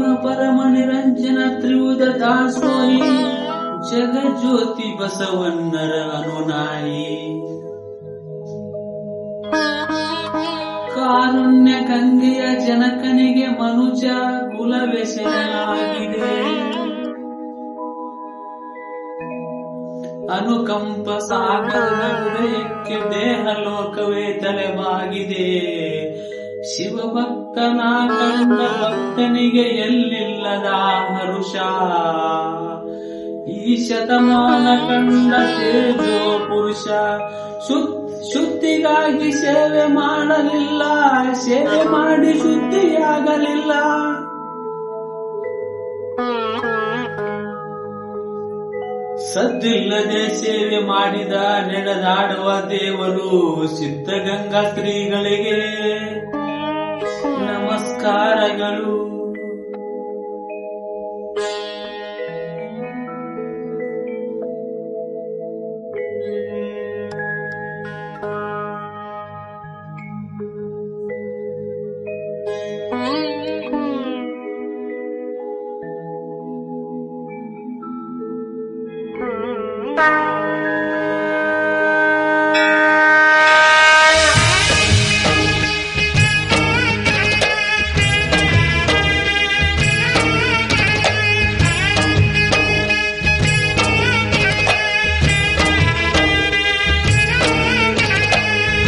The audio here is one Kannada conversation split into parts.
ಅಸೀಮ ಪರಮ ನಿರಂಜನ ತ್ರಿವಿಧ ದಾಸೋಹಿ ಜಗಜ್ಯೋತಿ ಬಸವಣ್ಣರ ಅನುನಾಯಿ ಕಾರುಣ್ಯ ಗಂಗೆಯ ಜನಕನಿಗೆ ಮನುಜ ಕುಲವೇ ಶರಣಾಗಿದೆ. ಅನುಕಂಪ ಸಾಗರದ ಹೃದಯಕ್ಕೆ ದೇಹ ಲೋಕವೇ ತಲೆಬಾಗಿದೆ. ಶಿವಭಕ್ತನ ಕಂಡ ಭಕ್ತನಿಗೆ ಎಲ್ಲಿಲ್ಲದ ಹರುಷ. ಈ ಶತಮಾನ ಕಂಡ ತೇಜೋ ಪುರುಷ ಶುದ್ಧಿಗಾಗಿ ಸೇವೆ ಮಾಡಲಿಲ್ಲ, ಸೇವೆ ಮಾಡಿ ಶುದ್ಧಿಯಾಗಲಿಲ್ಲ. ಸದ್ದಿಲ್ಲದೆ ಸೇವೆ ಮಾಡಿದ ನಡೆದಾಡುವ ದೇವರು ಸಿದ್ಧಗಂಗಾ ಶ್ರೀಗಳಿಗೆ ನಮಸ್ಕಾರಗಳು.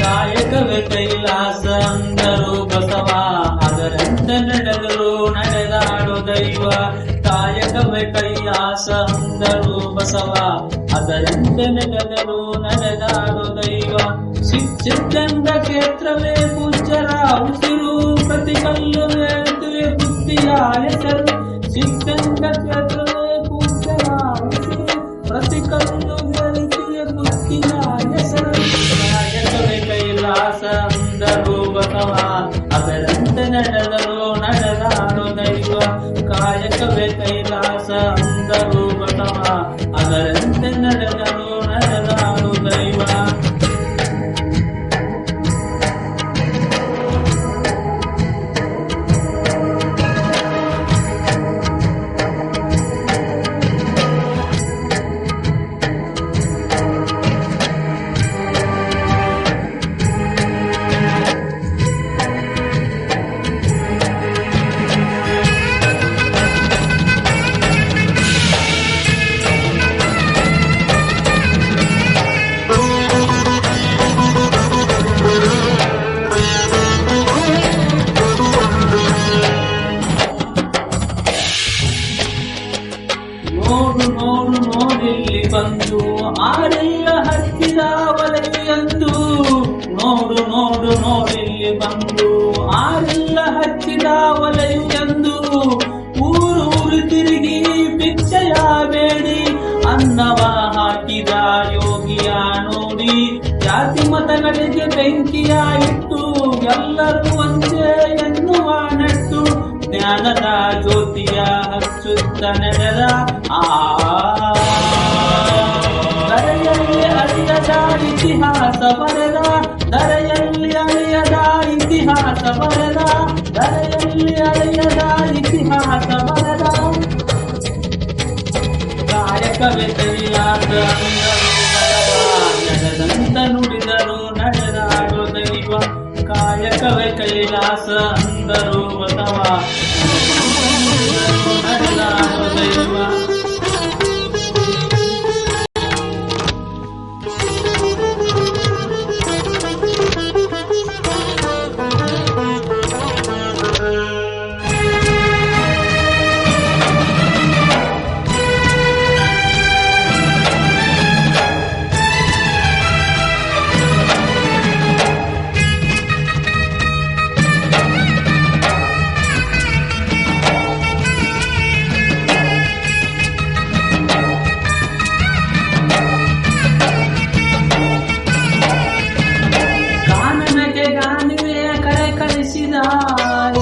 ಕಾಯಕವೇ ಕೈಲಾಸ ಅಂದರು ಬಸವ, ಅದರಂತೆ ನಡೆದರು ನಡೆದಾಡು ದೈವ. ಕಾಯಕವೇ ಕೈಲಾಸ ಅಂದರು ಬಸವ, ಅದರಂತೆ ನಡೆದರು ನಡೆದಾಡು ದೈವ. ಸಿದ್ಧಗಂಗ ಕ್ಷೇತ್ರವೇ ಪೂಜ್ಯರ ಉಸಿರು, ಪ್ರತಿ ಕಲ್ಲು ಹೇಳ್ತಿವೆ ಬುದ್ಧಿಯ ಹೆಸರು. ಸಿದ್ಧಗಂಗ ಕ್ಷೇತ್ರವೇ ಪೂಜ್ಯರ ಉಸಿರು, ಪ್ರತಿ ಕಲ್ಲು ಹೇಳ್ತಿವೆ ಬುದ್ಧಿಯ ಹೆಸರು. ಕಾಯಕವೇ ಕೈಲಾಸ ಅಂದರು ಬಸವ, ಅದರಂತೆ ನಡೆದರು ನಡೆದಾಡು ದೈವ. ಕಾಯಕವೇ ಕೈಲಾಸ ಅಂದರು ಬಸವ, ಅದರಂತೆ ನಡೆದರು ನಡೆದಾಡು ದೈವ. ನೋಡು ನೋಡು ನೋಡಿಲ್ಲಿ ಬಂದು ಆರೆಲ್ಲ ಹತ್ತಿದ ಒಲೆಯು ಎಂದು. ನೋಡು ನೋಡು ನೋಡಿಲ್ಲಿ ಬಂದು ಆರೆಲ್ಲ ಹಚ್ಚಿದ ಒಲೆಯು ಎಂದು. ಊರು ಊರು ತಿರುಗಿ ಭಿಕ್ಷೆಯ ಬೇಡಿ ಅನ್ನವ ಹಾಕಿದ ಯೋಗಿಯ ನೋಡಿ. ಜಾತಿ ಮತಗಳಿಗೆ ಬೆಂಕಿಯ ಇಟ್ಟು ಎಲ್ಲರೂ ಒಂದೇ ಎನ್ನುವ ನೆಟ್ಟು. ಜ್ಞಾನದ ಜ್ಯೋತಿಯ ಹಚ್ಚುತ್ತ ನಡೆದ ದರೆಯಲ್ಲಿ ಅಳಿಯದ ಇತಿಹಾಸ ಬರೆದ. ದರೆಯಲ್ಲಿ ಅಳಿಯದ ಇತಿಹಾಸ ಬರೆದ. ದರೆಯಲ್ಲಿ ಅಳಿಯದ ಇತಿಹಾಸ ಬರೆದ. ಕಾಯಕವೇ ಕೈಲಾಸ ನಡೆದಂತ ನುಡಿದರು ನಡೆದಾಡು ದೈವ. ಕಾಯಕವೇ ಕೈಲಾಸ ಅಂದರು ಬಸವ, ನಡೆದಾಡು ದೈವ.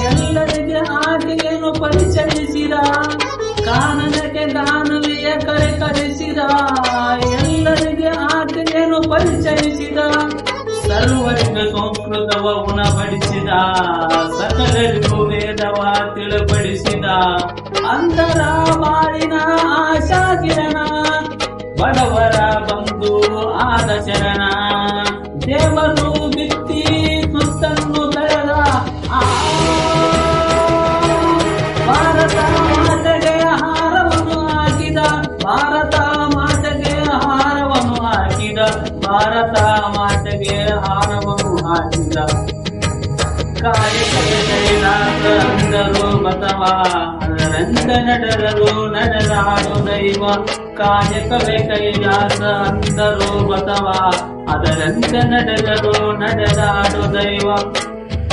ಎಲ್ಲರಿಗೆ ಆಕೆಯನ್ನು ಪರಿಚಯಿಸಿದ. ಕಾನನಕ್ಕೆ ದಾನವಿಯ ಕರೆ ಕರೆಸಿದ. ಎಲ್ಲರಿಗೆ ಆಕೆಯನ್ನು ಪರಿಚಯಿಸಿದ. ಸರ್ವರಿಗೂ ಸಂಸ್ಕೃತವ ಉಣಬಡಿಸಿದ, ಸಕಲರಿಗೂ ವೇದವ ತಿಳಿಪಡಿಸಿದ, ಅಂತರ ಬಾಳಿನ ಆಶಾಕಿರಣ, ಬಡವರ ಬಂಧು ಆದ ಶರಣ. ದೇವರು ಬಿತ್ತಿ ಸುತ್ತನ್ನು ಬೆಳೆದ ಭಾರತ ಮಾತೆಗೆ ಹಾರವನ್ನು ಹಾಕಿದ, ಭಾರತ ಮಾತೆಗೆ ಹಾರವನ್ನು ಹಾಕಿದ, ಭಾರತ ಮಾತೆಗೆ ಹಾರವನ್ನು ಹಾಕಿದ. ಕಾಯಕವೇ ಕೈಲಾಸ ಅಂದರು ಬಸವ, ಅದರಂತ ನಡೆದರು ನಡೆದಾಡು ದೈವ. ಕಾಯಕವೇ ಕೈಲಾಸ ಅಂದರು ಬಸವ, ಅದರಂತೆ ನಡೆದರು ನಡೆದಾಡು ದೈವ.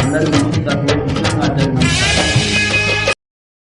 ಎಲ್ಲರಿಗೂ ನಮಸ್ಕಾರ.